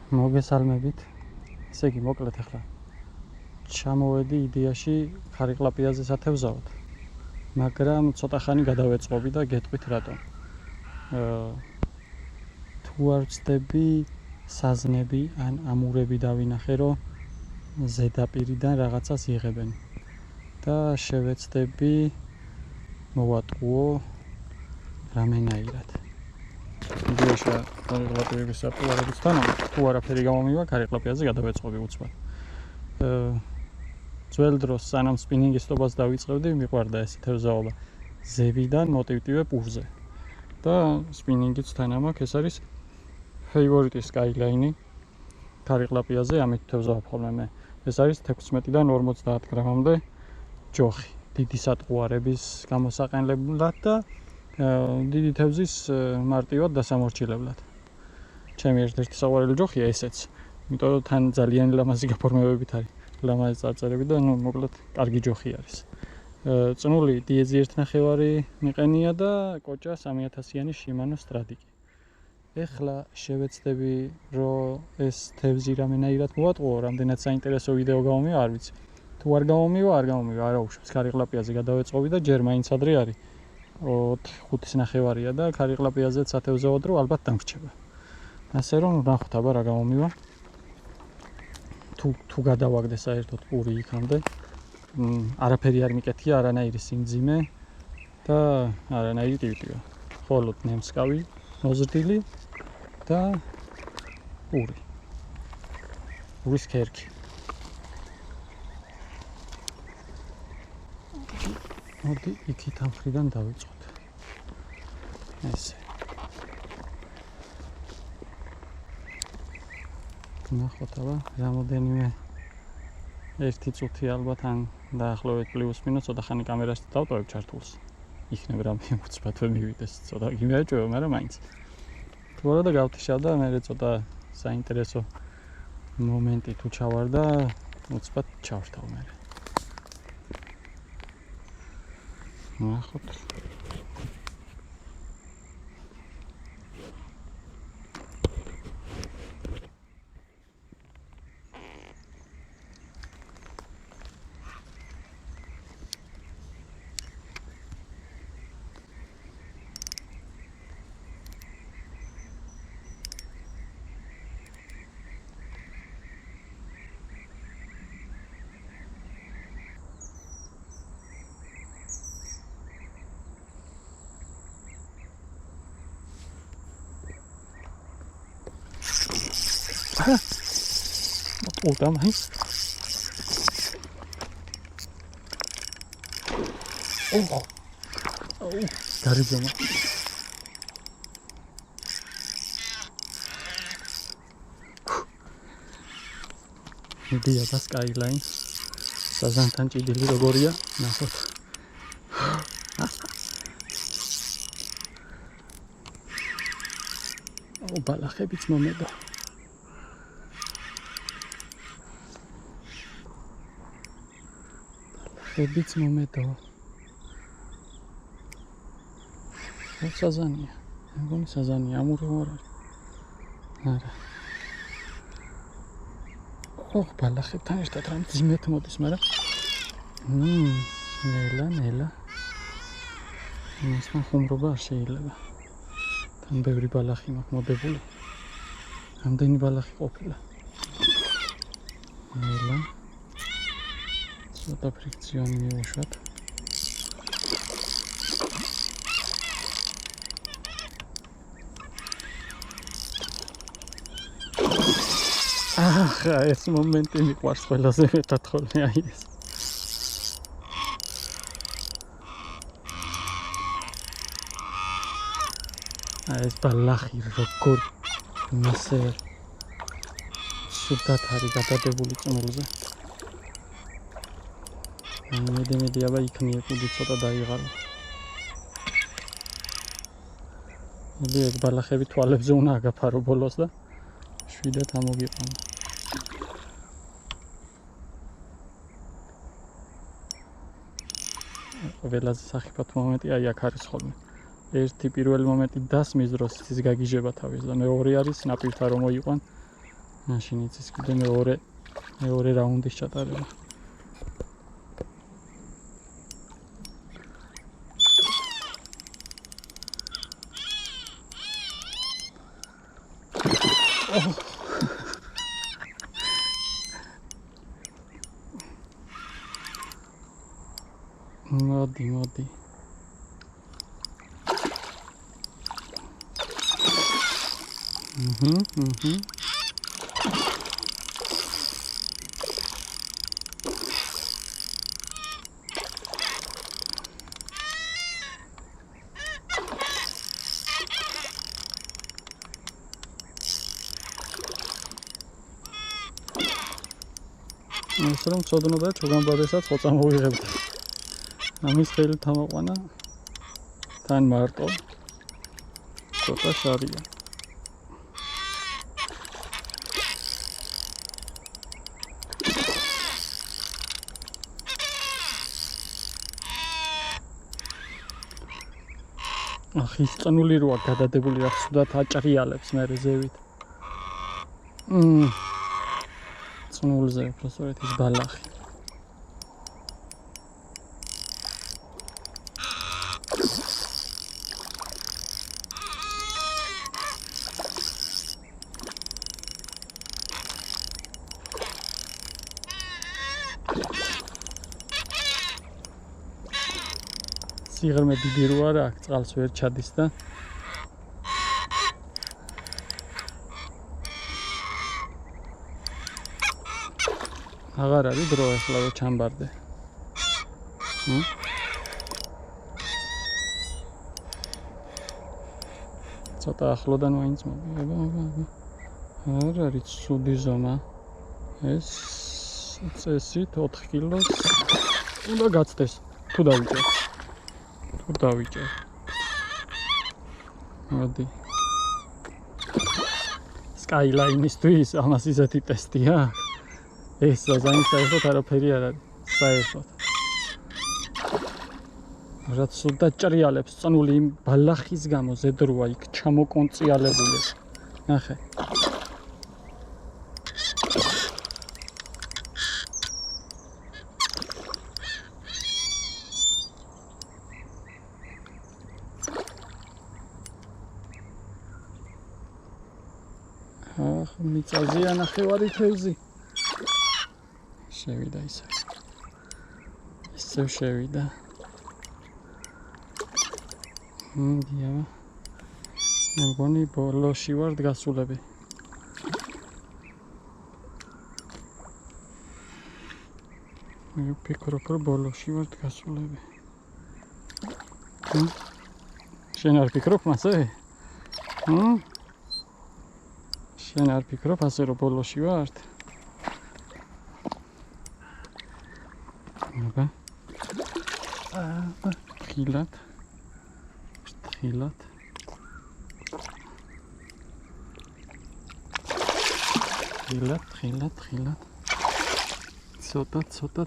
მოგესალმებით. ესე იგი, მოკლედ ახლა ჩამოვედი იდეაში ხარიყლაპიაზე სათევზაოდ. მაგრამ ცოტა ხანი გადავეწყობი და გეტყვით რატომ. თუ არ ვწდები საზნები ან ამურები დავინახე, რომ ზედაპირიდან რაღაცას იღებენ და შევეცდები მოვატყუო რამენაირად. იდეაში ხარიყლაპიების საპულარების თანახმად თუ არაფერი გამომივა, ხარიყლაპიაზე გადავეწყობი უცბად. ძველ დროს სანამ სპინინგისტობას დავიწყებდი, მიყვარდა ეს თევზაობა ზევიდან მოტივტივე პურზე. და სპინინგიც თან ამაქვს, ეს არის ფეივორიტი სკაილაინი ხარიყლაპიაზე, ამით თევზავებ ხოლმე მე. ეს არის 16-დან 50 გრამამდე ჯოხი, დიდი სატყუარების გამოსაყენებლად და დიდი თევზის მარტივად დასამორჩილებლად. ჩემი ერთ-ერთი საყვარელი ჯოხია ესეც, იმიტომ რომ თან ძალიან ლამაზი გაფორმებებით არის, ლამაზი წარწერები და მოკლედ კარგი ჯოხი არის. წნული დიეზი 1.5 მიყენია და კოჭა 3000-იანი შიმანო სტრადიკი. ეხლა შევეცდები, რომ ეს თევზი რამენაირად მოვატყუო, რამდენად საინტერესო ვიდეო გამომივა, არ ვიცი. თუ არ გამომივა, არა უშვებს, ხარიყლაპიაზე გადავეწყობი და ჯერ მაინც ადრე არის. 4-5.5-ია და ხარიყლაპიაზეც ათევზაოდ, რომ ალბათ დამრჩება. ასე რომ ნახოთ აბა რა გამომივა. თუ გადავაგდე საერთოდ პური იქამდე, არაფერი არ მიკეთია, არანაირი სიმძიმე და არანაირი ტივტივა. მხოლოდ ნემსკავი, მოზრდილი და პური. პურის ქერქი. მოდი იქით ამ მხრიდან დავიწყოთ. ესე. ნახოთ აბა, რამოდენიმე 1 წუთი ალბათ ან დაახლოებით პლუს-მინუს ცოტა ხანი კამერაში დავტოვებ ჩართულს. იქნებ რამე უცბად მივიდეს, ცოტა იმეაჭვევა, მაგრამ მაინც. თუ არა და გავთიშავ და მე ცოტა საინტერესო მომენტი თუ ჩავარდა, უცბად ჩავრთავ მე. ნახოთ. Oder mais. Oh, გარიბემა. მიდია და სკაილაინ. საზანთან ჭიდილი როგორია, ნახოთ. ბალახებიც მომედო. ხებიც მომედო. საზანია. მეგონი საზანია, ამური არ არის. არა. ბალახებთან ერთად რამ ძიმეთ მოდის, მაგრამ ნელა. ისმან ხუმრობა არ შეიძლება. თან ბევრი ბალახი მაქვს მოდებული. რამდენი ბალახი ყოფილა. ნელა. ცოტა ფრიქციონი მივუშვათ. ეს მომენტი მიყვარს ყველაზე მეტად ხოლმე აი ეს. ეს ბალახი როგორ მასე სუდად არის გადადებული წნულზე. მედი აბა იქნია კუდი ცოტა დაიღალო. მოდი ეს ბალახები თვალებზე უნდა აგაფარო ბოლოს და შვიდად ამოგიყანა. ყველაზე სახიფათო მომენტი აი აქ არის ხოლმე. ერთი პირველი მომენტი დასმის დროს ის გაგიჟება თავის და მეორე არის ნაპირთა რომ მოიყვან მაშინ იცის კიდე მეორე რაუნდის ჩატარება. მოდი. ეს რომ წოდნოდა ჩოგამბადესაც ხო წამოვიღებდა. ამის ხელი თამაყვანა თან მარტო ცოტა შარია. ის წნული როა გადადებული აქვს სუდათ აჭრიალებს მე ზევით. წნულზე უბრალოდ ის ბალახი. სიღრმე დიდი რო არა აქ წყალს ვერ ჩადის და აღარ არის დრო ახლა რო ჩამბარდე. ცოტა ახლოდან ვაინც მოგება. არ არის ცუდი ზომა. ეს წესით 4 კილოს უნდა გაცდეს თუ დავიჭერ. მოდი. Skyline-ისთვის ამას ისეთი ტესტია. ეს საერთოდ არაფერი არ არის. საერთოდ. რაც სულდა ჭრიალებს წნული იმ ბალახის გამო ზედროა იქ ჩამოკონციალებული. ნახე. მიწაზეა ნახევარი თევზი. შევიდა ისევ შევიდა. დია. მე მგონი ბოლოში ვარ გასულები. მე ვფიქრობ რომ ბოლოში ვარ გასულები. შენ არ ფიქრობ მასე? შენ არ ფიქრობ ასე რომ ბოლოში ვართ? აბა. ხილად.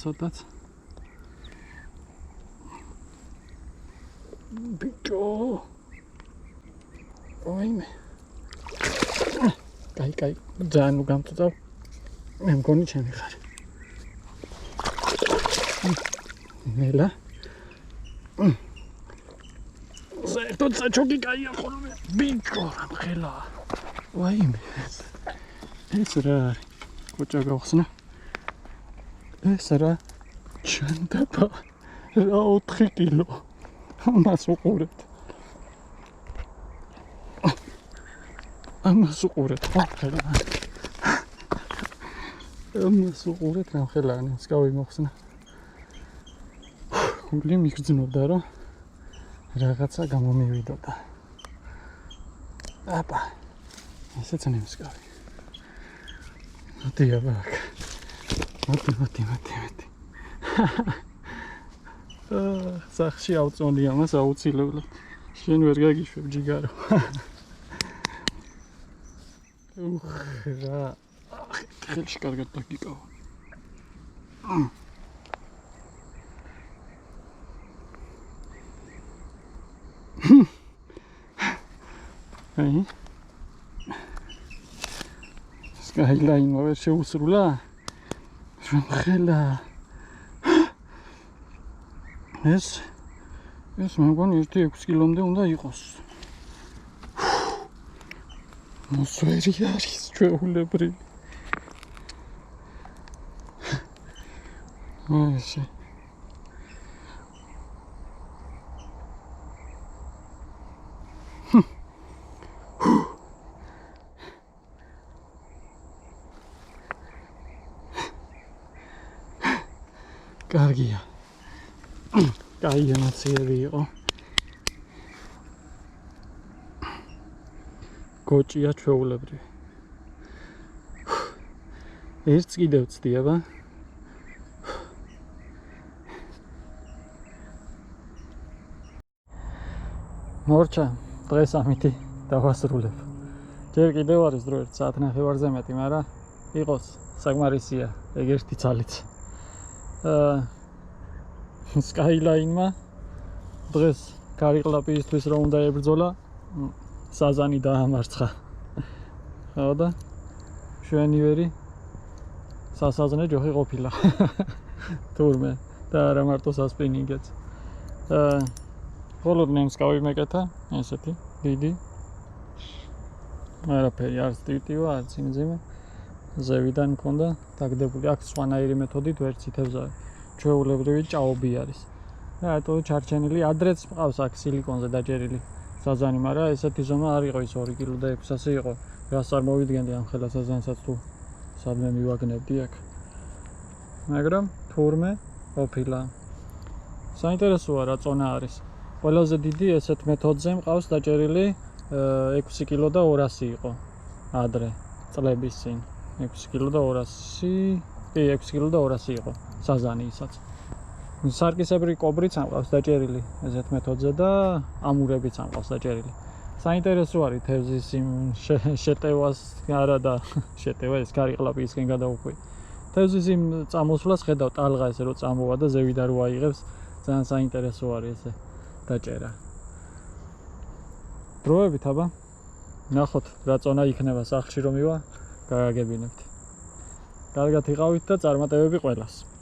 ცოტა. ბიჭო. ოიმე. კაი, ძალიან უგამწვავ. მე მგონი ჩემი ხარ. ნელა. საერთოდ საჩოგი კაია ხოლმე. ბიჭო, რამხელა. ვაიმე. ეს რა არის? კოჭა გავხსნა. ეს რა? ჩანდაბა. რა 4 კილო. ამას უყურეთ. ამას უყურეთ, ხალხო. ამას უყურეთ, რამხელანი, სკავი მოხსნა. გული მიგრძნობდა, რომ რაღაცა გამომივიდოდა. აბა. ესეც ნემსკავი. მოდი აბა. მოდი. სახში ავწონი ამას აუცილებლად. შენ ვერ გაგიშვებ ჯიგარო. რა. ხელში კარგად დაგიკავა. Skyline ვერ შეუსრულა? Ხელა. ეს მეგონი 1-6 კილომდე უნდა იყოს. მოსვერი არის ჩვეულებრივი. ესე. კარგია. კაი ემოციები იყო. გოჭია ჩვეულებრივი. ერთს კიდევ ვწდიება. მორჩა, დღეს ამითი დავასრულებ. ჯერ კიდევ არის დრო 1 საათნახევარზე მეტი, მაგრამ იყოს საკმარისია ეგ ერთი ძალით. Skyline-მა დღეს გარიყლაპისთვის რომ უნდა ებრძოლა, საზანი დაამარცხა. ხო და შვენივერი სასაზნე ჯოხი ყოფილა. თურმე და არა მარტო სასპინინგიც. ხოლოდ ნემსკავი მეკეთა, ესეთი დიდი. არაფერი არც ტივტივა, არც იმძიმე. ზევიდან მქონდა დაგდებული. აქ სხვანაირი მეთოდით ვერ ცითებზავი. ჩვეულებრივი ჭაობი არის. და ეტო ჩარჩენილი ადრეც მყავს აქ სილიკონზე დაჭერილი საზანი, მაგრამ ესეთი ზომა არ იყო ის 2 კილო და 600 იყო. რას არ მოვიდგენდი ამ ხელა საზანსაც თუ სადმე მივაგნებდი აქ. მაგრამ თურმე ყოფილა. საინტერესოა რა წონა არის. ყველაზე დიდი ესეთ მეთოდზე მყავს დაჭერილი 6 კილო და 200 იყო ადრე წლების წინ. 6 კილო და 200, კი 6 კილო და 200 იყო საზანი ისაც. სარკისებრი კობრიც ამყავს დაჭერილი ესეთ მეთოდზე და ამურებიც ამყავს დაჭერილი. საინტერესო არის თევზის იმ შეტევას არა და შეტევა ეს გარიყლაპისკენ გადაუხვი. თევზის იმ წამოსვლას ხედავ ტალღა ესე რომ წამოვა და ზევიდან რო აიღებს, ძალიან საინტერესო არის ესე დაჭერა. დროებით აბა ნახოთ რა წონა იქნება სახლში რომ მივა, გაგაგებინებთ. კარგად იყავით და წარმატებები ყველას.